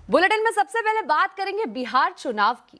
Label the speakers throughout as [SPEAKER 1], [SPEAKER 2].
[SPEAKER 1] Bulletin में सबसे पहले बात करेंगे बिहार चुनाव की।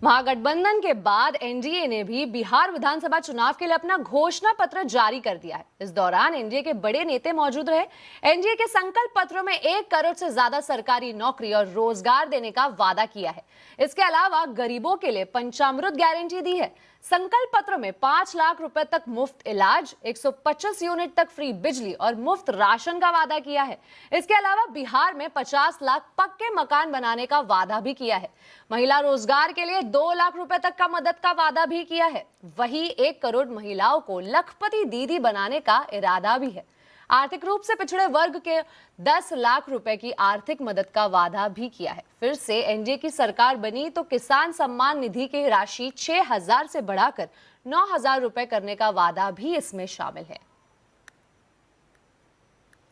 [SPEAKER 1] महागठबंधन के बाद एनडीए ने भी बिहार विधानसभा चुनाव के लिए अपना घोषणा पत्र जारी कर दिया है। इस दौरान एनडीए के बड़े नेता मौजूद रहे। एनडीए के संकल्प पत्रों में 1 करोड़ से ज्यादा सरकारी नौकरी और रोजगार देने का वादा किया है। इसके अलावा गरीबों के लिए पंचामृत गारंटी दी है। संकल्प पत्र में 5 लाख रुपए तक मुफ्त इलाज, 125 यूनिट तक फ्री बिजली और मुफ्त राशन का वादा किया है। इसके अलावा बिहार में 50 लाख पक्के मकान बनाने का वादा भी किया है। महिला रोजगार के लिए 2 लाख रुपए तक का मदद का वादा भी किया है। वहीं 1 करोड़ महिलाओं को लखपति दीदी बनाने का इरादा भी है। आर्थिक रूप से पिछड़े वर्ग के 10 लाख रुपए की आर्थिक मदद का वादा भी किया है। फिर से एनडीए की सरकार बनी तो किसान सम्मान निधि की राशि 6,000 से बढ़ाकर 9,000 रुपए करने का वादा भी इसमें शामिल है।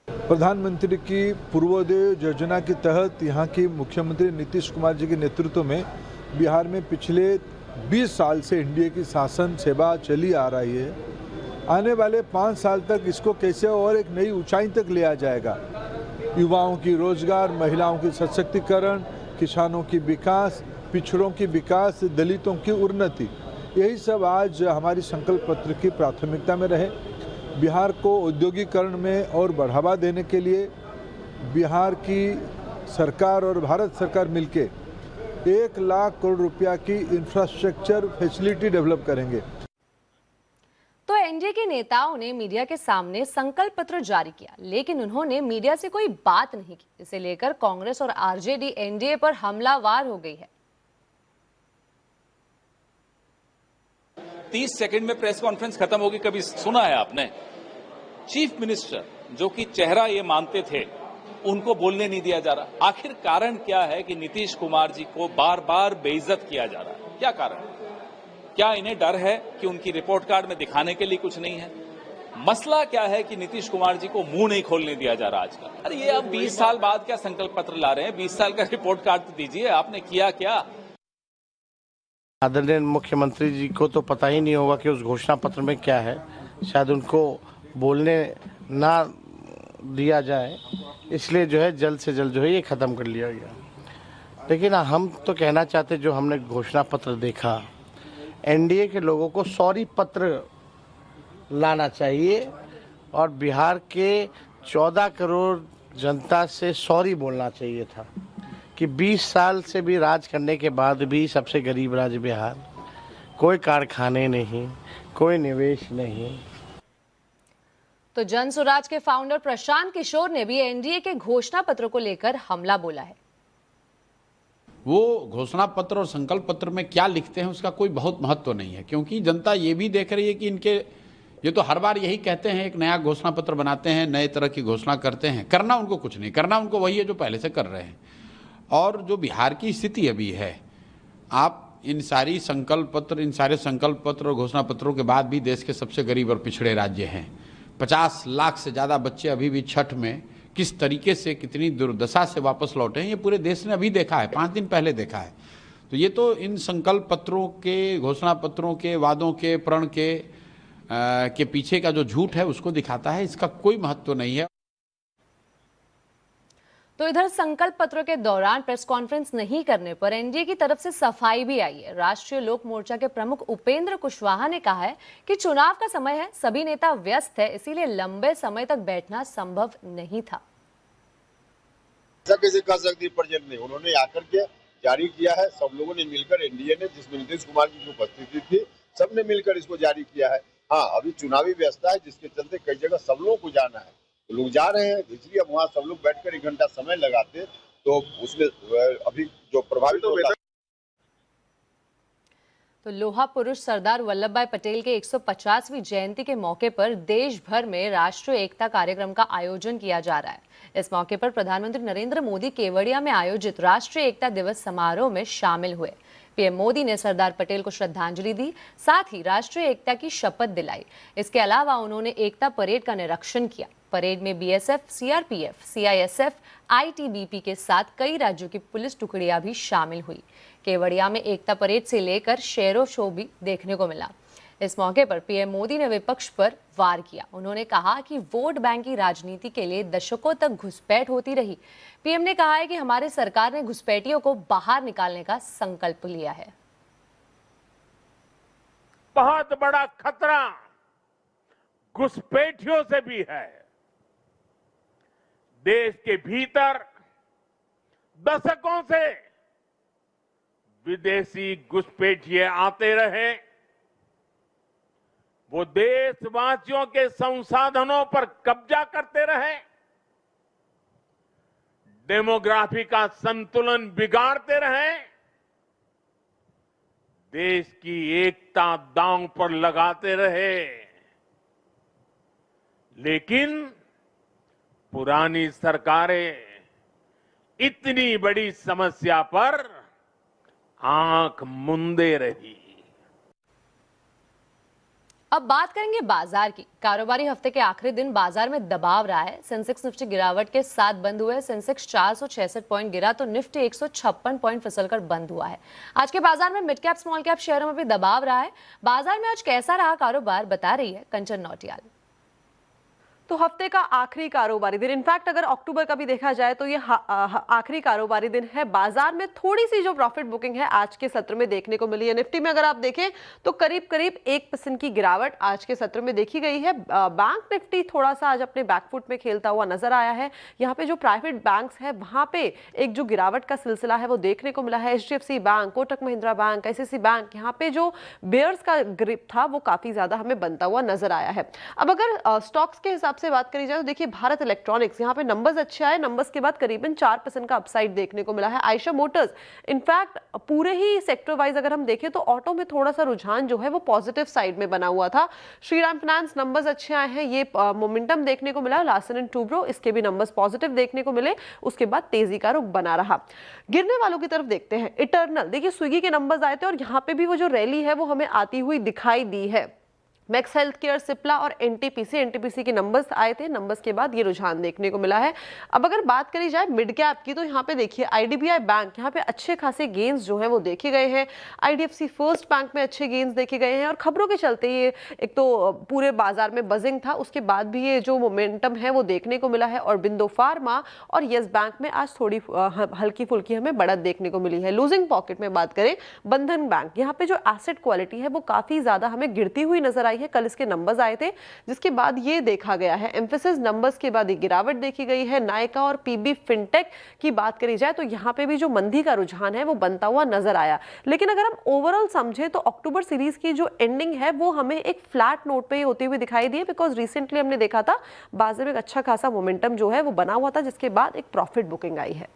[SPEAKER 2] प्रधानमंत्री की पूर्वोदय योजना के तहत यहाँ की मुख्यमंत्री नीतीश कुमार जी के नेतृत्व में बिहार में पिछले 20 साल से एनडीए की शासन सेवा चली आ रही है। आने वाले 5 साल तक इसको कैसे और एक नई ऊंचाई तक लिया जाएगा। युवाओं की रोजगार, महिलाओं की सशक्तिकरण, किसानों की विकास, पिछड़ों की विकास, दलितों की उन्नति, यही सब आज हमारी संकल्प पत्र की प्राथमिकता में रहे। बिहार को औद्योगिकरण में और बढ़ावा देने के लिए बिहार की सरकार और भारत सरकार मिलके 1 लाख करोड़ रुपया की इंफ्रास्ट्रक्चर फैसिलिटी डेवलप करेंगे।
[SPEAKER 1] तो एनडीए के नेताओं ने मीडिया के सामने संकल्प पत्र जारी किया, लेकिन उन्होंने मीडिया से कोई बात नहीं की। इसे लेकर कांग्रेस और आरजेडी एनडीए पर हमलावार हो गई है।
[SPEAKER 3] 30 सेकंड में प्रेस कॉन्फ्रेंस खत्म होगी, कभी सुना है आपने? चीफ मिनिस्टर जो कि चेहरा ये मानते थे, उनको बोलने नहीं दिया जा रहा। आखिर कारण क्या है कि नीतीश कुमार जी को बार बार बेइज्जत किया जा रहा है? क्या कारण? क्या इन्हें डर है कि उनकी रिपोर्ट कार्ड में दिखाने के लिए कुछ नहीं है? मसला क्या है कि नीतीश कुमार जी को मुंह नहीं खोलने दिया जा रहा आजकल? अरे ये अब 20 साल बाद क्या संकल्प पत्र ला रहे हैं? 20 साल का रिपोर्ट कार्ड तो दीजिए, आपने किया क्या?
[SPEAKER 4] आदरणीय मुख्यमंत्री जी को तो पता ही नहीं होगा कि उस घोषणा पत्र में क्या है। शायद उनको बोलने ना दिया जाए, इसलिए जो है जल्द से जल्द जो है ये खत्म कर लिया गया। लेकिन हम तो कहना चाहते, जो हमने घोषणा पत्र देखा, एनडीए के लोगों को सॉरी पत्र लाना चाहिए और बिहार के 14 करोड़ जनता से सॉरी बोलना चाहिए था कि 20 साल से भी राज करने के बाद भी सबसे गरीब राज्य बिहार, कोई कारखाने नहीं, कोई निवेश नहीं।
[SPEAKER 1] तो जन स्वराज के फाउंडर प्रशांत किशोर ने भी एनडीए के घोषणा पत्र को लेकर हमला बोला है।
[SPEAKER 5] वो घोषणा पत्र और संकल्प पत्र में क्या लिखते हैं उसका कोई बहुत महत्व नहीं है, क्योंकि जनता ये भी देख रही है कि इनके ये तो हर बार यही कहते हैं, एक नया घोषणा पत्र बनाते हैं, नए तरह की घोषणा करते हैं, करना उनको कुछ नहीं, करना उनको वही है जो पहले से कर रहे हैं। और जो बिहार की स्थिति अभी है, आप इन सारे संकल्प पत्र और घोषणा पत्रों के बाद भी देश के सबसे गरीब और पिछड़े राज्य हैं। 50 लाख से ज़्यादा बच्चे अभी भी छठ में किस तरीके से, कितनी दुर्दशा से वापस लौटे हैं, ये पूरे देश ने अभी देखा है, 5 दिन पहले देखा है। तो ये तो इन संकल्प पत्रों के, घोषणा पत्रों के, वादों के, प्रण के पीछे का जो झूठ है उसको दिखाता है। इसका कोई महत्व नहीं है।
[SPEAKER 1] तो इधर संकल्प पत्र के दौरान प्रेस कॉन्फ्रेंस नहीं करने पर एनडीए की तरफ से सफाई भी आई है। राष्ट्रीय लोक मोर्चा के प्रमुख उपेंद्र कुशवाहा ने कहा है कि चुनाव का समय है, सभी नेता व्यस्त है, इसीलिए लंबे समय तक बैठना संभव नहीं था।
[SPEAKER 6] ऐसा कैसे कह सकती है प्रेजेंट नहीं? उन्होंने आकर के जारी किया है। सब लोगों ने मिलकर, एनडीए ने, जिसमें नीतीश कुमार की जो उपस्थिति थी, सबने मिलकर इसको जारी किया है। हाँ, अभी चुनावी व्यवस्था है, जिसके चलते कई जगह सब लोगों को जाना है, तो लोग जा रहे हैं, इसलिए अब वहाँ सब लोग बैठकर 1 घंटा समय लगाते तो उसमें अभी जो प्रभावित होता।
[SPEAKER 1] तो लोहा पुरुष सरदार वल्लभ भाई पटेल के 150वीं जयंती के मौके पर देश भर में राष्ट्रीय एकता कार्यक्रम का आयोजन किया जा रहा है। इस मौके पर प्रधानमंत्री नरेंद्र मोदी केवड़िया में आयोजित राष्ट्रीय एकता दिवस समारोह में शामिल हुए। पीएम मोदी ने सरदार पटेल को श्रद्धांजलि दी, साथ ही राष्ट्रीय एकता की शपथ दिलाई। इसके अलावा उन्होंने एकता परेड का निरीक्षण किया। परेड में बीएसएफ, सीआरपीएफ, सीआईएसएफ, आईटीबीपी के साथ कई राज्यों की पुलिस टुकड़ियां भी शामिल हुई। केवड़िया में एकता परेड से लेकर शेरो शो भी देखने को मिला। इस मौके पर पीएम मोदी ने विपक्ष पर वार किया। उन्होंने कहा कि वोट बैंक की राजनीति के लिए दशकों तक घुसपैठ होती रही। पीएम ने कहा है कि हमारी सरकार ने घुसपैठियों को बाहर निकालने का संकल्प लिया है।
[SPEAKER 7] बहुत बड़ा खतरा घुसपैठियों से भी है। देश के भीतर दशकों से विदेशी घुसपैठिए आते रहे, वो देशवासियों के संसाधनों पर कब्जा करते रहे, डेमोग्राफी का संतुलन बिगाड़ते रहे, देश की एकता दांव पर लगाते रहे। लेकिन पुरानी सरकारें इतनी बड़ी समस्या पर आंख मूंदे रही।
[SPEAKER 1] अब बात करेंगे बाजार की। कारोबारी हफ्ते के आखिरी दिन बाजार में दबाव रहा है। सेंसेक्स निफ्टी गिरावट के साथ बंद हुए। सेंसेक्स 466 पॉइंट गिरा तो निफ्टी 156 पॉइंट फिसलकर बंद हुआ है। आज के बाजार में मिड कैप स्मॉल कैप शेयरों में भी दबाव रहा है। बाजार में आज कैसा रहा कारोबार, बता रही है कंचन नौटियाल।
[SPEAKER 8] तो हफ्ते का आखिरी कारोबारी दिन, इनफैक्ट अगर अक्टूबर का भी देखा जाए तो ये आखिरी कारोबारी दिन है। बाजार में थोड़ी सी जो प्रॉफिट बुकिंग है आज के सत्र में देखने को मिली है। निफ्टी में अगर आप देखें तो करीब करीब 1% की गिरावट आज के सत्र में देखी गई है। बैंक निफ्टी थोड़ा सा आज अपने बैकफुट में खेलता हुआ नजर आया है। यहाँ पे जो प्राइवेट बैंक्स है वहां पे एक जो गिरावट का सिलसिला है वो देखने को मिला है। HDFC bank, Kotak Mahindra bank, ICICI bank, यहाँ पे जो बेयर्स का ग्रिप था वो काफी ज्यादा हमें बनता हुआ नजर आया है। अब अगर स्टॉक्स के हिसाब से बात करी जाए तो देखिए भारत इलेक्ट्रॉनिक्स, यहाँ पे नंबर्स अच्छे आए। नंबर्स के बाद करीबन 4% का अपसाइड देखने को मिला है। आयशा मोटर्स, इनफैक्ट पूरे ही सेक्टर वाइज अगर हम देखें तो ऑटो में थोड़ा सा रुझान जो है वो पॉजिटिव साइड में बना हुआ था। श्रीराम फाइनेंस नंबर्स अच्छे आए हैं, ये मोमेंटम देखने को मिला। लार्सन एंड टूब्रो, इसके भी नंबर्स पॉजिटिव देखने को मिले। उसके बाद तेजी का रुख बना रहा। गिरने वालों की तरफ देखते हैं। इटर्नल, देखिए स्विगी के नंबर्स आए थे और यहाँ पे भी वो जो रैली है वो हमें आती हुई दिखाई दी है। मैक्स हेल्थ केयर, सिप्ला और एनटीपीसी के नंबर्स आए थे। नंबर्स के बाद ये रुझान देखने को मिला है। अब अगर बात करी जाए मिड कैप की तो यहाँ पे देखिए IDBI बैंक, यहाँ पे अच्छे खासे गेंस जो हैं वो देखे गए हैं। IDFC फर्स्ट बैंक में अच्छे गेंस देखे गए हैं और खबरों के चलते ये एक तो पूरे बाजार में बजिंग था, उसके बाद भी ये जो मोमेंटम है वो देखने को मिला है। और बिंदो फार्मा और येस बैंक में आज थोड़ी हल्की फुल्की हमें बढ़त देखने को मिली है। लूजिंग पॉकेट में बात करें बंधन बैंक, यहाँ पे जो एसेट क्वालिटी है वो काफी ज्यादा हमें गिरती हुई नजर आई है। कल इसके नंबर्स आए थे जिसके बाद ये देखा गया है। एम्फेसिस नंबर्स के बाद ये गिरावट देखी गई है। नायका और PB फिनटेक की बात करी जाए तो यहाँ पे भी जो मंदी का रुझान है वो बनता हुआ नजर आया। लेकिन अगर हम ओवरऑल समझे तो अक्टूबर सीरीज की जो एंडिंग है वो हमें एक फ्लैट नोट पे होती हुई दिखाई दी है, बिकॉज रिसेंटली हमने देखा था बाजार में एक अच्छा खासा मोमेंटम जो है वो बना हुआ था, जिसके बाद एक प्रॉफिट बुकिंग आई है।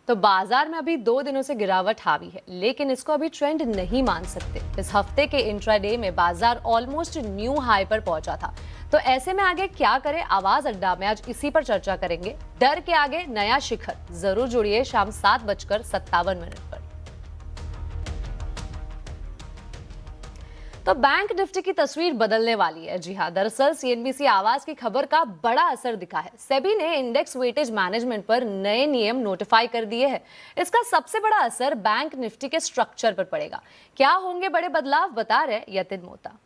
[SPEAKER 1] तो बाजार में अभी 2 दिनों से गिरावट हावी है, लेकिन इसको अभी ट्रेंड नहीं मान सकते। इस हफ्ते के इंट्राडे में बाजार ऑलमोस्ट न्यू हाई पर पहुंचा था। तो ऐसे में आगे क्या करें, आवाज अड्डा में आज इसी पर चर्चा करेंगे। डर के आगे नया शिखर, जरूर जुड़िए शाम 7:57 पर। तो बैंक निफ्टी की तस्वीर बदलने वाली है। जी हां, दरअसल CNBC आवाज की खबर का बड़ा असर दिखा है। सेबी ने इंडेक्स वेटेज मैनेजमेंट पर नए नियम नोटिफाई कर दिए हैं। इसका सबसे बड़ा असर बैंक निफ्टी के स्ट्रक्चर पर पड़ेगा। क्या होंगे बड़े बदलाव, बता रहे यतिन मोता।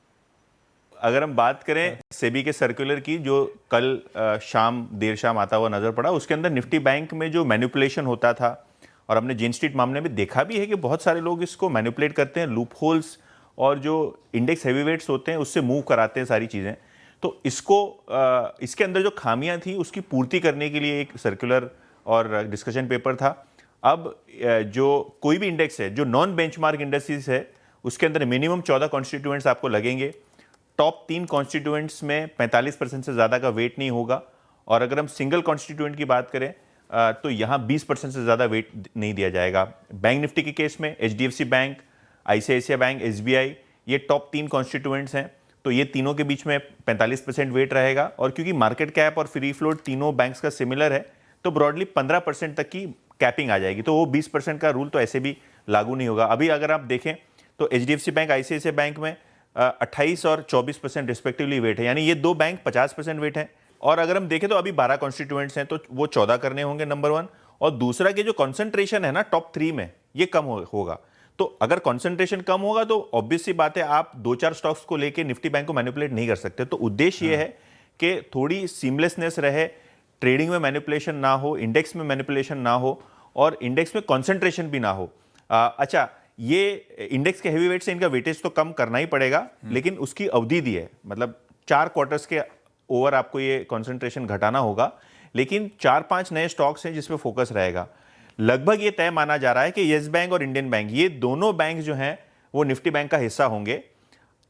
[SPEAKER 9] अगर हम बात करें सेबी के सर्कुलर की जो कल देर शाम आता हुआ नजर पड़ा, उसके अंदर निफ्टी बैंक में जो मैनिपुलेशन होता था, और हमने जेन स्ट्रीट मामले में देखा भी है कि बहुत सारे लोग इसको मैनिपुलेट करते हैं, लूप होल्स और जो इंडेक्स हैवीवेट्स होते हैं उससे मूव कराते हैं सारी चीज़ें। तो इसके अंदर जो खामियां थी उसकी पूर्ति करने के लिए एक सर्कुलर और डिस्कशन पेपर था। अब जो कोई भी इंडेक्स है जो नॉन बेंचमार्क इंडस्ट्रीज है उसके अंदर मिनिमम 14 कॉन्स्टिट्यूएंट्स आपको लगेंगे। टॉप 3 कॉन्स्टिट्यूएंट्स में 45% से ज़्यादा का वेट नहीं होगा। और अगर हम सिंगल कॉन्स्टिट्यूएंट की बात करें तो यहाँ 20% से ज़्यादा वेट नहीं दिया जाएगा। बैंक निफ्टी के केस में HDFC bank, ICICI bank, SBI, ये टॉप 3 कॉन्स्टिट्यूएंट्स हैं, तो ये तीनों के बीच में 45% वेट रहेगा। और क्योंकि मार्केट कैप और फ्री फ्लोट तीनों बैंक्स का सिमिलर है तो ब्रॉडली 15% तक की कैपिंग आ जाएगी। तो वो 20% का रूल तो ऐसे भी लागू नहीं होगा। अभी अगर आप देखें तो HDFC बैंक, ICICI बैंक में 28 और 24% रिस्पेक्टिवली वेट है, यानी ये 2 बैंक 50% वेट है। और अगर हम देखें तो अभी 12 कॉन्स्टिट्यूएंट्स हैं तो वो 14 करने होंगे, नंबर 1। और दूसरा कि जो कॉन्सेंट्रेशन है ना टॉप 3 में, ये कम होगा। तो अगर कंसंट्रेशन कम होगा तो ऑब्वियस सी बात है आप 2-4 स्टॉक्स को लेके निफ्टी बैंक को मैनिपुलेट नहीं कर सकते। तो उद्देश्य ये है कि थोड़ी सीमलेसनेस रहे, ट्रेडिंग में मैनिपुलेशन ना हो, इंडेक्स में मैनिपुलेशन ना हो और इंडेक्स में कंसंट्रेशन भी ना हो। अच्छा, ये इंडेक्स के हेवी वेट से इनका वेटेज तो कम करना ही पड़ेगा, लेकिन उसकी अवधि दी है, मतलब 4 क्वार्टर्स के ओवर आपको ये कंसंट्रेशन घटाना होगा। लेकिन 4-5 नए स्टॉक्स हैं जिसपे फोकस रहेगा। लगभग ये तय माना जा रहा है कि येस बैंक और इंडियन बैंक, ये दोनों बैंक जो हैं वो निफ्टी बैंक का हिस्सा होंगे।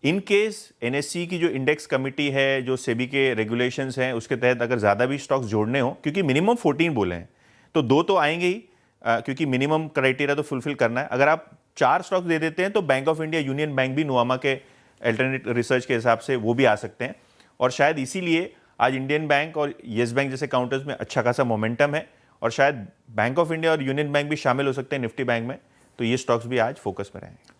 [SPEAKER 9] इन केस एनएससी की जो इंडेक्स कमिटी है, जो सेबी के रेगुलेशंस हैं, उसके तहत अगर ज़्यादा भी स्टॉक्स जोड़ने हो, क्योंकि मिनिमम 14 बोले हैं तो 2 तो आएंगे ही, क्योंकि मिनिमम क्राइटेरिया तो फुलफिल करना है। अगर आप 4 स्टॉक्स दे देते हैं तो bank of India, union bank भी नुआमा के अल्टरनेट रिसर्च के हिसाब से वो भी आ सकते हैं। और शायद इसीलिए आज इंडियन बैंक और येस बैंक जैसे काउंटर्स में अच्छा खासा मोमेंटम है और शायद बैंक ऑफ इंडिया और यूनियन बैंक भी शामिल हो सकते हैं निफ्टी बैंक में। तो ये स्टॉक्स भी आज फोकस में रहेंगे।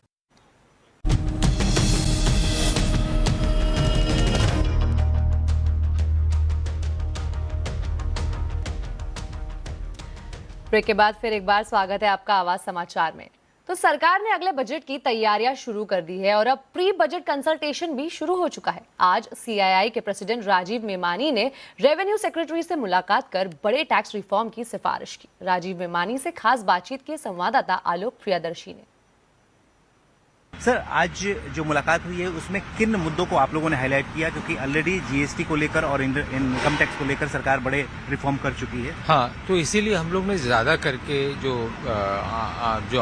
[SPEAKER 1] ब्रेक के बाद फिर एक बार स्वागत है आपका आवाज समाचार में। तो सरकार ने अगले बजट की तैयारियां शुरू कर दी है और अब प्री बजट कंसल्टेशन भी शुरू हो चुका है। आज सीआईआई के प्रेसिडेंट राजीव मेमानी ने रेवेन्यू सेक्रेटरी से मुलाकात कर बड़े टैक्स रिफॉर्म की सिफारिश की। राजीव मेमानी से खास बातचीत की संवाददाता आलोक प्रियदर्शी ने।
[SPEAKER 10] सर, आज जो मुलाकात हुई है उसमें किन मुद्दों को आप लोगों ने हाईलाइट किया, क्योंकि ऑलरेडी जीएसटी को लेकर और इनकम टैक्स को लेकर सरकार बड़े रिफॉर्म कर चुकी है।
[SPEAKER 11] हाँ, तो इसीलिए हम लोग ने ज़्यादा करके जो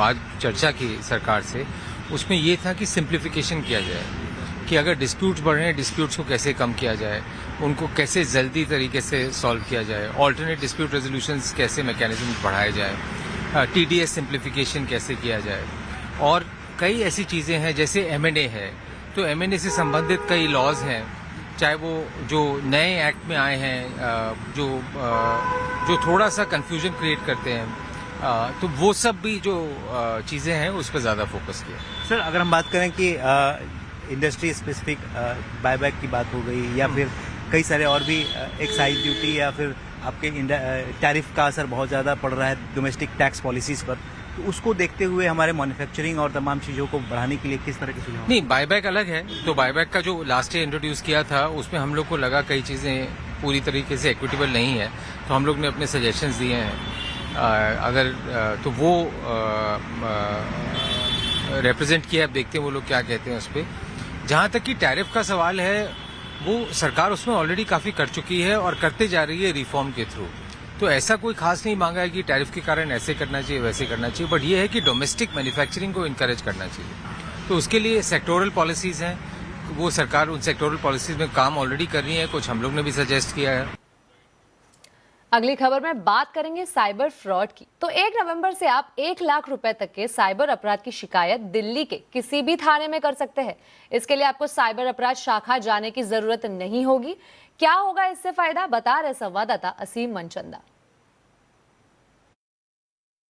[SPEAKER 11] आज चर्चा की सरकार से, उसमें ये था कि सिंप्लीफिकेशन किया जाए, कि अगर डिस्प्यूट्स बढ़ रहे हैं, डिस्प्यूट्स को कैसे कम किया जाए, उनको कैसे जल्दी तरीके से सॉल्व किया जाए, ऑल्टरनेट डिस्प्यूट रेजोल्यूशंस कैसे मैकेनिज्म बढ़ाए जाए, टीडीएस सिंप्लीफिकेशन कैसे किया जाए, और कई ऐसी चीज़ें हैं जैसे M&A है, तो M&A से संबंधित कई लॉज हैं, चाहे वो जो नए एक्ट में आए हैं जो थोड़ा सा कंफ्यूजन क्रिएट करते हैं, तो वो सब भी जो चीज़ें हैं उस पर ज़्यादा फोकस किया।
[SPEAKER 10] सर, अगर हम बात करें कि इंडस्ट्री स्पेसिफिक बायबैक की बात हो गई या फिर कई सारे और भी एक्साइज ड्यूटी या फिर आपके टैरिफ का असर बहुत ज़्यादा पड़ रहा है डोमेस्टिक टैक्स पॉलिसीज़ पर, तो उसको देखते हुए हमारे मैन्युफैक्चरिंग और तमाम चीज़ों को बढ़ाने के लिए किस तरह के सुझाव?
[SPEAKER 11] नहीं, बायबैक अलग है। तो बायबैक का जो लास्ट ईयर इंट्रोड्यूस किया था उसमें हम लोग को लगा कई चीज़ें पूरी तरीके से इक्विटेबल नहीं है, तो हम लोग ने अपने सजेशंस दिए हैं। अगर तो वो रिप्रेजेंट किया, अब देखते हैं वो लोग क्या कहते हैं उस पर। जहाँ तक कि टैरिफ का सवाल है, वो सरकार उसमें ऑलरेडी काफ़ी कर चुकी है और करते जा रही है रिफॉर्म के थ्रू। तो ऐसा कोई खास नहीं मांगा है कि टैरिफ के कारण ऐसे करना चाहिए वैसे करना चाहिए, बट ये है कि डोमेस्टिक मैन्युफैक्चरिंग को इनकरेज करना चाहिए। तो उसके लिए सेक्टोरल पॉलिसीज हैं, वो सरकार उन सेक्टोरल पॉलिसीज में काम ऑलरेडी कर रही है, कुछ हम लोग ने भी सजेस्ट किया है।
[SPEAKER 1] अगली खबर में बात करेंगे साइबर फ्रॉड की। तो 1 नवंबर से आप 1 लाख रुपए तक के साइबर अपराध की शिकायत दिल्ली के किसी भी थाने में कर सकते हैं। इसके लिए आपको साइबर अपराध शाखा जाने की जरूरत नहीं होगी। क्या होगा इससे फायदा, बता रहे संवाददाता असीम मनचंदा।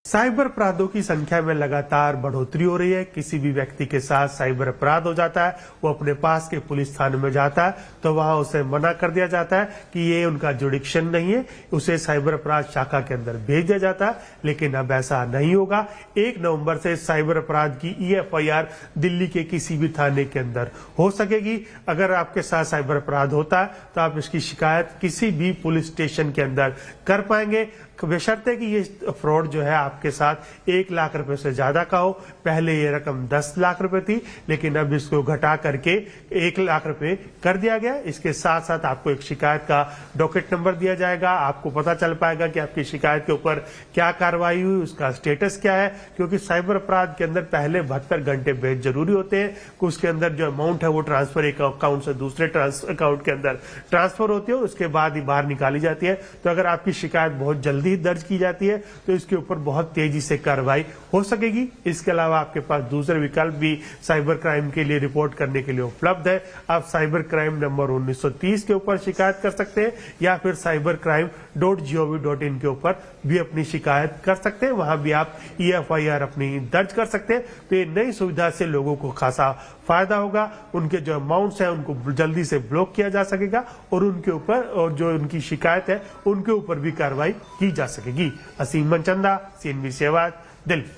[SPEAKER 12] साइबर अपराधों की संख्या में लगातार बढ़ोतरी हो रही है। किसी भी व्यक्ति के साथ साइबर अपराध हो जाता है, वो अपने पास के पुलिस थाने में जाता है तो वहां उसे मना कर दिया जाता है कि ये उनका जुडिक्शन नहीं है, उसे साइबर अपराध शाखा के अंदर भेज दिया जाता है। लेकिन अब ऐसा नहीं होगा। 1 नवंबर से साइबर अपराध की EFIR दिल्ली के किसी भी थाने के अंदर हो सकेगी। अगर आपके साथ साइबर अपराध होता है तो आप इसकी शिकायत किसी भी पुलिस स्टेशन के अंदर कर पाएंगे, बशर्ते कि ये फ्रॉड जो है आपके साथ 1 लाख रुपए से ज्यादा का हो। पहले ये रकम 10 लाख रुपए थी, लेकिन अब इसको घटा करके 1 लाख रुपए कर दिया गया। इसके साथ साथ आपको एक शिकायत का डॉकेट नंबर दिया जाएगा। आपको पता चल पाएगा कि आपकी शिकायत के ऊपर क्या कार्रवाई हुई, उसका स्टेटस क्या है, क्योंकि साइबर अपराध के अंदर पहले 72 घंटे बेहद जरूरी होते हैं कि उसके अंदर जो अमाउंट है वो ट्रांसफर एक अकाउंट से दूसरे अकाउंट के अंदर ट्रांसफर होती है, उसके बाद ही बाहर निकाली जाती है। तो अगर आपकी शिकायत बहुत जल्दी दर्ज की जाती है तो इसके ऊपर बहुत तेजी से कार्रवाई हो सकेगी। इसके अलावा आपके पास दूसरे विकल्प भी साइबर क्राइम के लिए रिपोर्ट करने के लिए उपलब्ध है। आप साइबर क्राइम नंबर 1930 के ऊपर शिकायत कर सकते हैं या फिर cybercrime.gov.in के ऊपर भी अपनी शिकायत कर सकते हैं। वहां भी आप EFIR अपनी दर्ज कर सकते हैं। तो ये नई सुविधा से लोगों को खासा फायदा होगा। उनके जो अमाउंट्स हैं उनको जल्दी से ब्लॉक किया जा सकेगा और उनके ऊपर और जो उनकी शिकायत है उनके ऊपर भी कार्रवाई की जा सकेगी। असीम मनचंदा, CNBC आवाज, दिल्ली।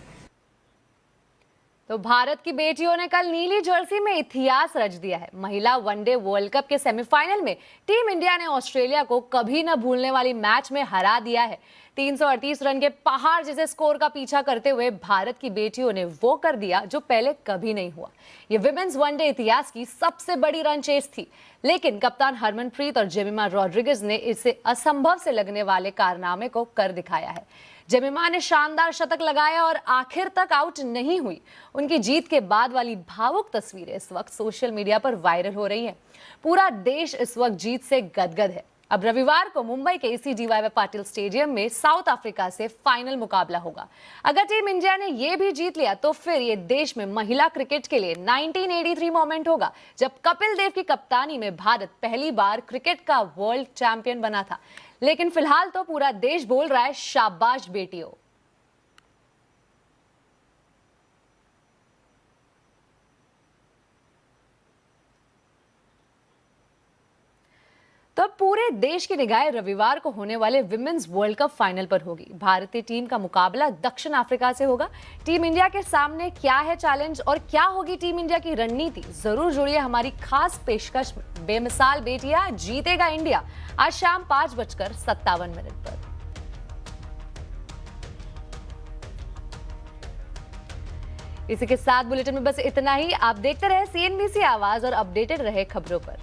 [SPEAKER 1] तो भारत की बेटियों ने कल नीली जर्सी में इतिहास रच दिया है। महिला वनडे वर्ल्ड कप के सेमीफाइनल में टीम इंडिया ने ऑस्ट्रेलिया को कभी न भूलने वाली मैच में हरा दिया है। 338 रन के पहाड़ जैसे स्कोर का पीछा करते हुए भारत की बेटियों ने वो कर दिया जो पहले कभी नहीं हुआ। ये विमेंस वनडे इतिहास की सबसे बड़ी रन चेस थी, लेकिन कप्तान हरमनप्रीत और जेमिमा रॉड्रिगेज ने इसे असंभव से लगने वाले कारनामे को कर दिखाया है। जेमिमा ने शानदार शतक लगाया और आखिर तक आउट नहीं हुई। उनकी जीत के बाद वाली भावुक तस्वीरें इस वक्त सोशल मीडिया पर वायरल हो रही हैं। पूरा देश इस वक्त जीत से गदगद है। अब रविवार को मुंबई के इसी डीवाई पाटिल स्टेडियम में साउथ अफ्रीका से फाइनल मुकाबला होगा। अगर टीम इंडिया ने ये भी जीत लिया तो फिर ये देश में महिला क्रिकेट के लिए 1983 मोमेंट होगा, जब कपिल देव की कप्तानी में भारत पहली बार क्रिकेट का वर्ल्ड चैंपियन बना था। लेकिन फिलहाल तो पूरा देश बोल रहा है शाबाश बेटियों। तो अब पूरे देश की निगाहें रविवार को होने वाले विमेंस वर्ल्ड कप फाइनल पर होगी। भारतीय टीम का मुकाबला दक्षिण अफ्रीका से होगा। टीम इंडिया के सामने क्या है चैलेंज और क्या होगी टीम इंडिया की रणनीति, जरूर जुड़िए हमारी खास पेशकश में। बेमिसाल बेटियां, जीतेगा इंडिया, आज शाम 5:57 पर। इसी के साथ बुलेटिन में बस इतना ही। आप देखते रहे CNBC आवाज और अपडेटेड रहे खबरों पर।